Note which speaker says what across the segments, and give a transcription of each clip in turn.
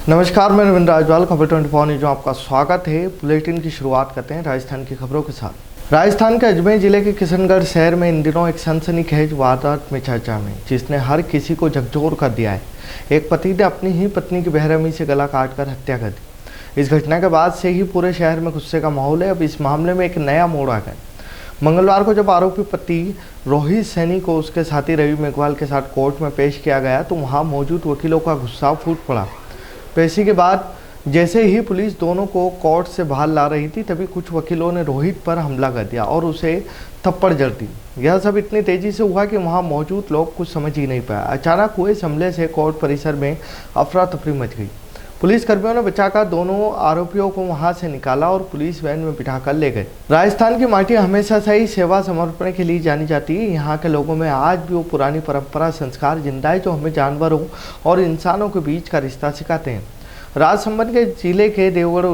Speaker 1: नमस्कार, मैं रविंद्र राजवाल। खबर 24 न्यूज में आपका स्वागत है। बुलेटिन की शुरुआत करते हैं राजस्थान की खबरों के साथ। राजस्थान के अजमेर जिले के किशनगढ़ शहर में इन दिनों एक सनसनीखेज वारदात में चर्चा में, जिसने हर किसी को झकझोर कर दिया है। एक पति ने अपनी ही पत्नी की बेरहमी से गला काटकर हत्या कर दी। इस घटना के बाद से ही पूरे शहर में गुस्से का माहौल है। अब इस मामले में एक नया मोड़ आ गया। मंगलवार को जब आरोपी पति रोहित सैनी को उसके साथी रवि मेघवाल के साथ कोर्ट में पेश किया गया तो वहां मौजूद वकीलों का गुस्सा फूट पड़ा। पेशी के बाद जैसे ही पुलिस दोनों को कोर्ट से बाहर ला रही थी, तभी कुछ वकीलों ने रोहित पर हमला कर दिया और उसे थप्पड़ जड़ दी। यह सब इतनी तेजी से हुआ कि वहां मौजूद लोग कुछ समझ ही नहीं पाया। अचानक हुए इस हमले से कोर्ट परिसर में अफरा तफरी मच गई। पुलिस कर्मियों ने बचाकर दोनों आरोपियों को वहां से निकाला और पुलिस वैन में बिठाकर ले गए। राजस्थान की माटी हमेशा से ही सेवा समर्पण के लिए जानी जाती है। यहाँ के लोगों में आज भी वो पुरानी परंपरा संस्कार जिंदा है जो हमें जानवरों और इंसानों के बीच का रिश्ता सिखाते हैं। राजसमंद के जिले के देवगढ़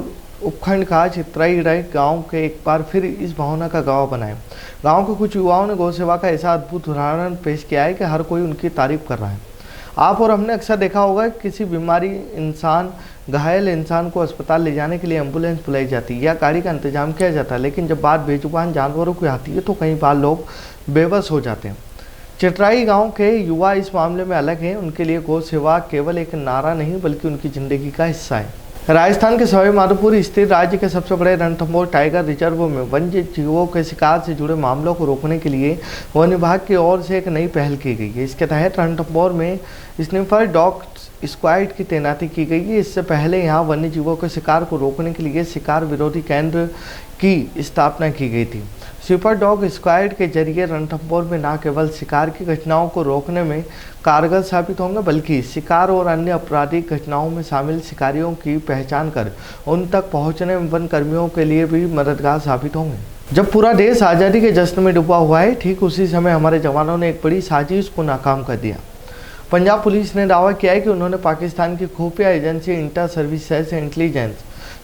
Speaker 1: उपखंड का चित्राईगढ़ गांव के एक बार फिर इस भावना का गवाह बनाए। गांव के कुछ युवाओं ने गौ सेवा का ऐसा अद्भुत उदाहरण पेश किया है कि हर कोई उनकी तारीफ कर रहा है। आप और हमने अक्सर देखा होगा कि किसी बीमारी घायल इंसान को अस्पताल ले जाने के लिए एम्बुलेंस बुलाई जाती है या गाड़ी का इंतजाम किया जाता है, लेकिन जब बात बेजुबान जानवरों की आती है तो कई बार लोग बेबस हो जाते हैं। चित्राई गांव के युवा इस मामले में अलग हैं। उनके लिए गौ सेवा केवल एक नारा नहीं बल्कि उनकी जिंदगी का हिस्सा है। राजस्थान के सवाई माधोपुर स्थित राज्य के सबसे बड़े रणथंभौर टाइगर रिजर्व में वन्य जीवों के शिकार से जुड़े मामलों को रोकने के लिए वन विभाग की ओर से एक नई पहल की गई है। इसके तहत रणथंभौर में स्निफर डॉग स्क्वाड की तैनाती की गई है। इससे पहले यहां वन्य जीवों के शिकार को रोकने के लिए शिकार विरोधी केंद्र की स्थापना की गई थी। सुपर डॉग स्क्वाड के जरिए रणथंभौर में न केवल शिकार की घटनाओं को रोकने में कारगर साबित होंगे बल्कि शिकार और अन्य आपराधिक घटनाओं में शामिल शिकारियों की पहचान कर उन तक पहुंचने में वन कर्मियों के लिए भी मददगार साबित होंगे। जब पूरा देश आज़ादी के जश्न में डूबा हुआ है, ठीक उसी समय हमारे जवानों ने एक बड़ी साजिश को नाकाम कर दिया। पंजाब पुलिस ने दावा किया है कि उन्होंने पाकिस्तान की खुफिया एजेंसी इंटर सर्विसेज इंटेलिजेंस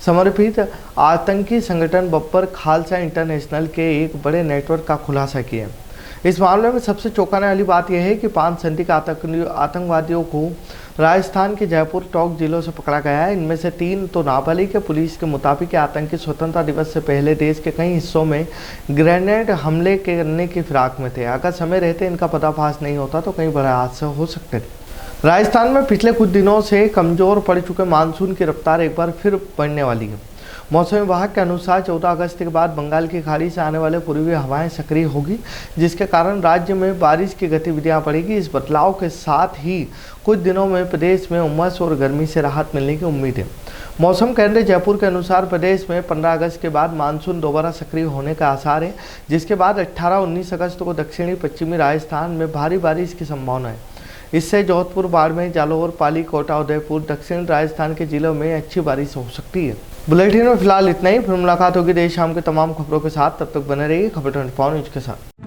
Speaker 1: समर्पित आतंकी संगठन बब्बर खालसा इंटरनेशनल के एक बड़े नेटवर्क का खुलासा किया। इस मामले में सबसे चौंकाने वाली बात यह है कि 5 संदिग्ध आतंकवादियों को राजस्थान के जयपुर टोंक जिलों से पकड़ा गया है। इनमें से 3 तो नाबालिग है। पुलिस के मुताबिक आतंकी स्वतंत्रता दिवस से पहले देश के कई हिस्सों में ग्रेनेड हमले करने की फिराक में थे। अगर समय रहते इनका पर्दाफाश नहीं होता तो कई बड़े हादसे हो सकते थे। राजस्थान में पिछले कुछ दिनों से कमजोर पड़ चुके मानसून की रफ्तार एक बार फिर बढ़ने वाली है। मौसम विभाग के अनुसार 14 अगस्त के बाद बंगाल की खाड़ी से आने वाले पूर्वी हवाएं सक्रिय होगी, जिसके कारण राज्य में बारिश की गतिविधियां बढ़ेगी। इस बदलाव के साथ ही कुछ दिनों में प्रदेश में उमस और गर्मी से राहत मिलने की उम्मीद है। मौसम केंद्र जयपुर के अनुसार प्रदेश में 15 अगस्त के बाद मानसून दोबारा सक्रिय होने का आसार है, जिसके बाद 18-19 अगस्त को दक्षिणी पश्चिमी राजस्थान में भारी बारिश की संभावना है। इससे जोधपुर, बाड़मेर, जालौर, पाली, कोटा, उदयपुर, दक्षिण राजस्थान के जिलों में अच्छी बारिश हो सकती है। बुलेटिन में फिलहाल इतना ही। फिर मुलाकात होगी देर शाम के तमाम खबरों के साथ। तब तक बने रहिए खबर 24 न्यूज के साथ।